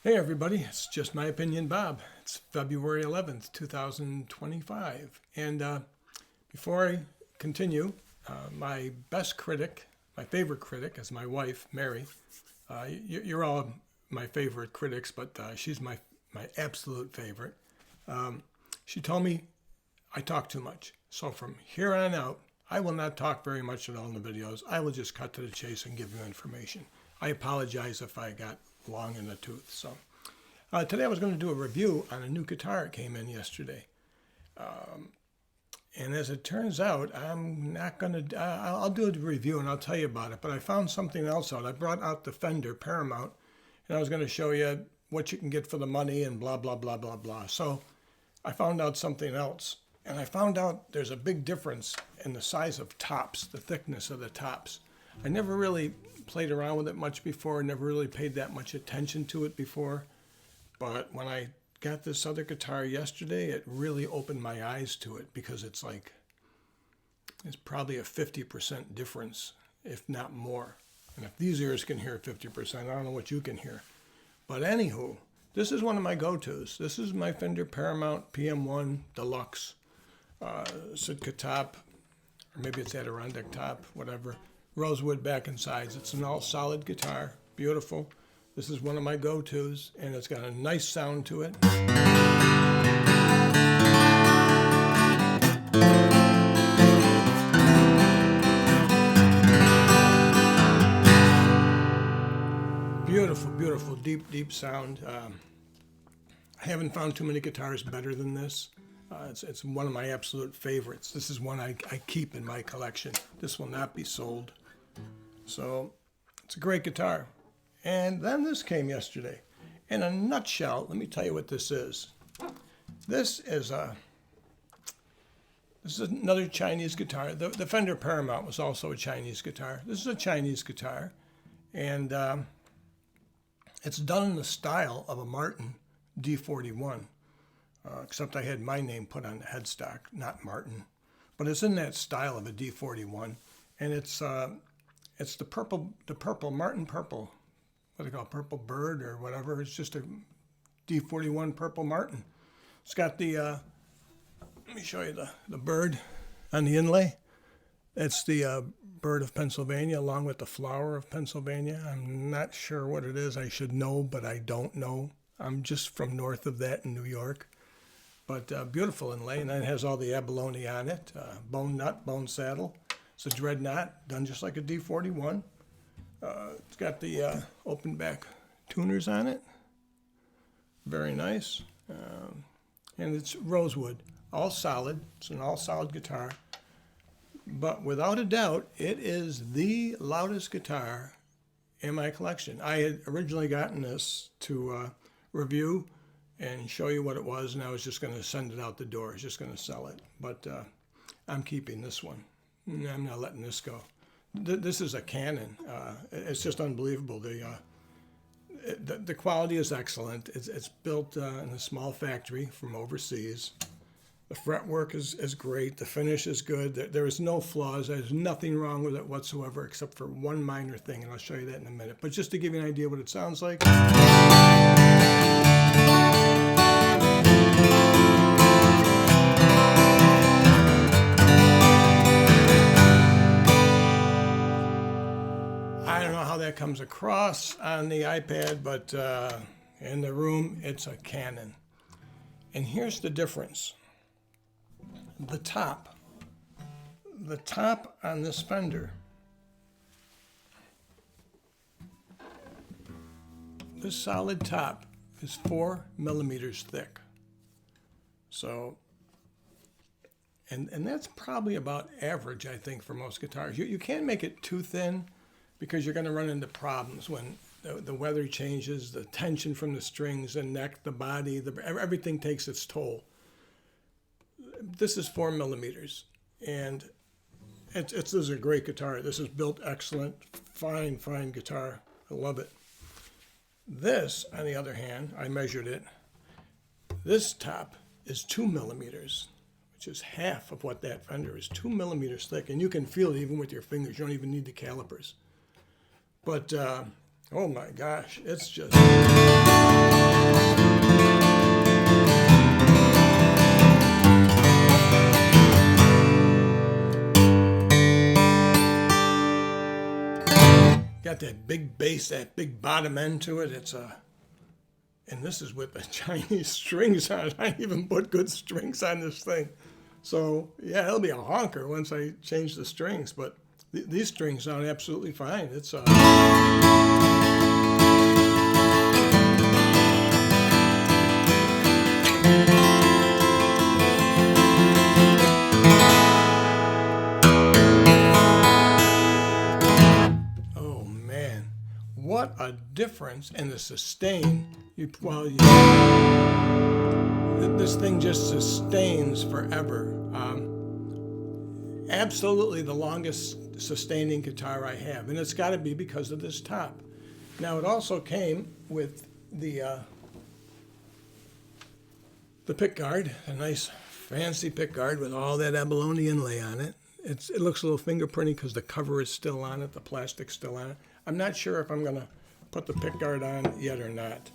Hey everybody, it's Just My Opinion Bob. It's February 11th, 2025. And before I continue, my best critic, my favorite critic is my wife, Mary. You're all my favorite critics, but she's my absolute favorite. She told me I talk too much. So from here on out, I will not talk very much at all in the videos. I will just cut to the chase and give you information. I apologize if I got long in the tooth. So today I was going to do a review on a new guitar that came in yesterday. And as it turns out, I'm not going to, I'll do a review and I'll tell you about it. But I found something else out. I brought out the Fender PM-1 and I was going to show you what you can get for the money and blah, blah, blah, blah, blah. So I found out something else. And I found out there's a big difference in the size of tops, the thickness of the tops. I never really played around with it much before, never really paid that much attention to it before. But when I got this other guitar yesterday, it really opened my eyes to it because it's probably a 50% difference, if not more. And if these ears can hear 50%, I don't know what you can hear. But anywho, this is one of my go-tos. This is my Fender PM-1 Deluxe Sitka top, or maybe it's Adirondack top, whatever. Rosewood back and sides. It's an all solid guitar, beautiful. This is one of my go-tos, and it's got a nice sound to it. Beautiful, beautiful, deep, deep sound. I haven't found too many guitars better than this. It's one of my absolute favorites. This is one I keep in my collection. This will not be sold. So it's a great guitar. And then this came yesterday. In a nutshell, let me tell you what this is. This is another Chinese guitar. The Fender PM-1 was also a Chinese guitar. This is a Chinese guitar. And it's done in the style of a Martin D41. Except I had my name put on the headstock, not Martin. But it's in that style of a D41. And it's the purple Martin purple, what do they call it, purple bird or whatever. It's just a D41 purple Martin. It's got the, let me show you the bird on the inlay. It's the bird of Pennsylvania along with the flower of Pennsylvania. I'm not sure what it is. I should know, but I don't know. I'm just from north of that in New York. But beautiful inlay, and then it has all the abalone on it, bone nut, bone saddle. It's a dreadnought, done just like a D41. It's got the open back tuners on it. Very nice. And it's rosewood, all solid. It's an all solid guitar. But without a doubt, it is the loudest guitar in my collection. I had originally gotten this to review and show you what it was, and I was just going to send it out the door. I was just going to sell it. But I'm keeping this one. I'm not letting this go. This is a Canon. It's just unbelievable. The quality is excellent. It's built in a small factory from overseas. The fretwork is great. The finish is good. There is no flaws. There's nothing wrong with it whatsoever except for one minor thing, and I'll show you that in a minute. But just to give you an idea what it sounds like. I don't know how that comes across on the iPad, but in the room, it's a Canon. And here's the difference. The top on this Fender, this solid top is 4 millimeters thick. So, and that's probably about average, I think, for most guitars. You can't make it too thin because you're going to run into problems when the weather changes, the tension from the strings, the neck, the body, everything takes its toll. This is 4 millimeters, and this is a great guitar. This is built excellent, fine guitar. I love it. This, on the other hand, I measured it. This top is 2 millimeters, which is half of what that Fender is. 2 millimeters thick, and you can feel it even with your fingers. You don't even need the calipers. But Oh my gosh, it's just... Got that big bass, that big bottom end to it. It's a... And this is with the Chinese strings on it. I didn't even put good strings on this thing. So, yeah, it'll be a honker once I change the strings. But these strings sound absolutely fine. It's oh, man. What a difference in the sustain. This thing just sustains forever. Absolutely the longest sustaining guitar I have, and it's got to be because of this top. Now, it also came with the pickguard, a nice fancy pickguard with all that abalone inlay on it. It looks a little fingerprinty because the cover is still on it, the plastic's still on it. I'm not sure if I'm going to put the pickguard on yet or not.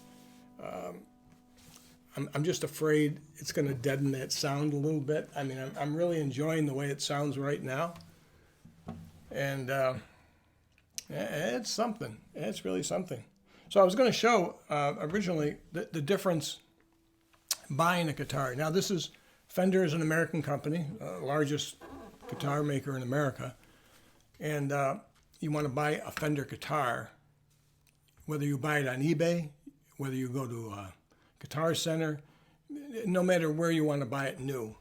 I'm just afraid it's going to deaden that sound a little bit. I mean, I'm really enjoying the way it sounds right now. And it's something. It's really something. So I was going to show originally the difference buying a guitar. Now, this is Fender is an American company, largest guitar maker in America. And you want to buy a Fender guitar, whether you buy it on eBay, whether you go to Guitar Center, no matter where you want to buy it new,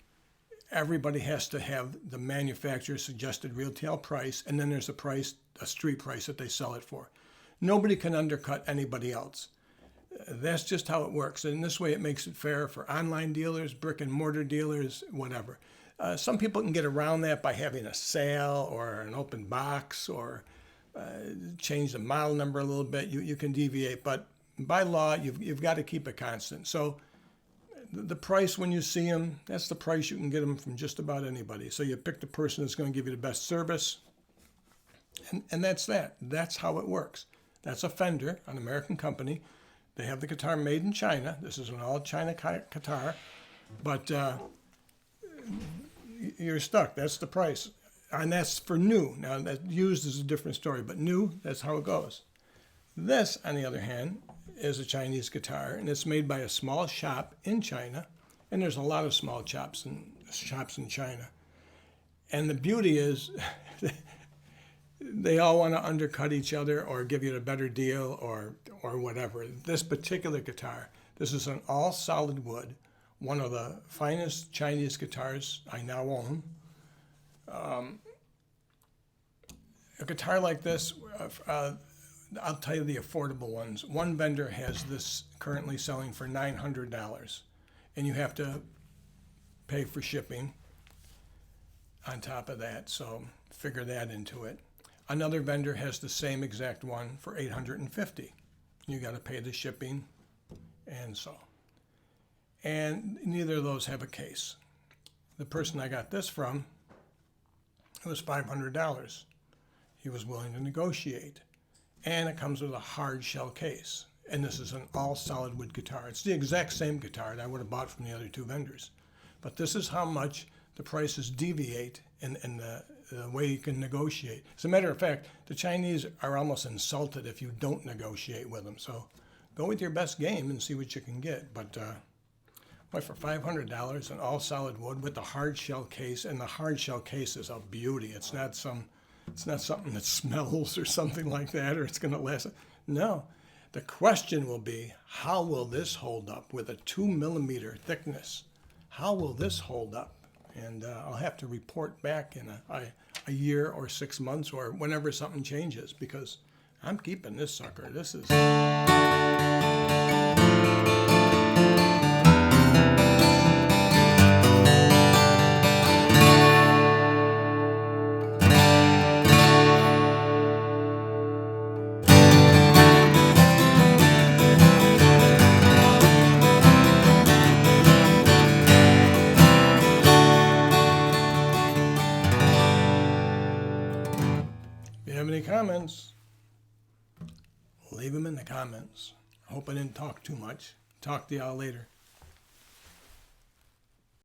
everybody has to have the manufacturer's suggested retail price, and then there's a street price that they sell it for. Nobody can undercut anybody else. That's just how it works. And this way it makes it fair for online dealers, brick and mortar dealers, whatever. Some people can get around that by having a sale or an open box or change the model number a little bit. You can deviate, but by law, you've got to keep it constant. So the price when you see them, that's the price you can get them from just about anybody. So you pick the person that's going to give you the best service, and that's that. That's how it works. That's a Fender, an American company. They have the guitar made in China. This is an all-China guitar, but you're stuck. That's the price, and that's for new. Now, that used is a different story, but new, that's how it goes. This, on the other hand, is a Chinese guitar, and it's made by a small shop in China, and there's a lot of small shops in China. And the beauty is they all want to undercut each other or give you a better deal or whatever. This particular guitar, this is an all solid wood, one of the finest Chinese guitars I now own. A guitar like this, I'll tell you the affordable ones. One vendor has this currently selling for $900, and you have to pay for shipping on top of that, so figure that into it. Another vendor has the same exact one for $850. You got to pay the shipping and so. And neither of those have a case. The person I got this from, it was $500. He was willing to negotiate. And it comes with a hard shell case. And this is an all solid wood guitar. It's the exact same guitar that I would have bought from the other two vendors. But this is how much the prices deviate in the way you can negotiate. As a matter of fact, the Chinese are almost insulted if you don't negotiate with them. So go with your best game and see what you can get. But for $500, an all solid wood with the hard shell case, and the hard shell case is a beauty. It's not something that smells or something like that, or it's going to last. No. The question will be, how will this hold up with a 2mm thickness? How will this hold up? And I'll have to report back in a year or 6 months or whenever something changes, because I'm keeping this sucker. This is... If you have any comments, leave them in the comments. Hope I didn't talk too much. Talk to y'all later.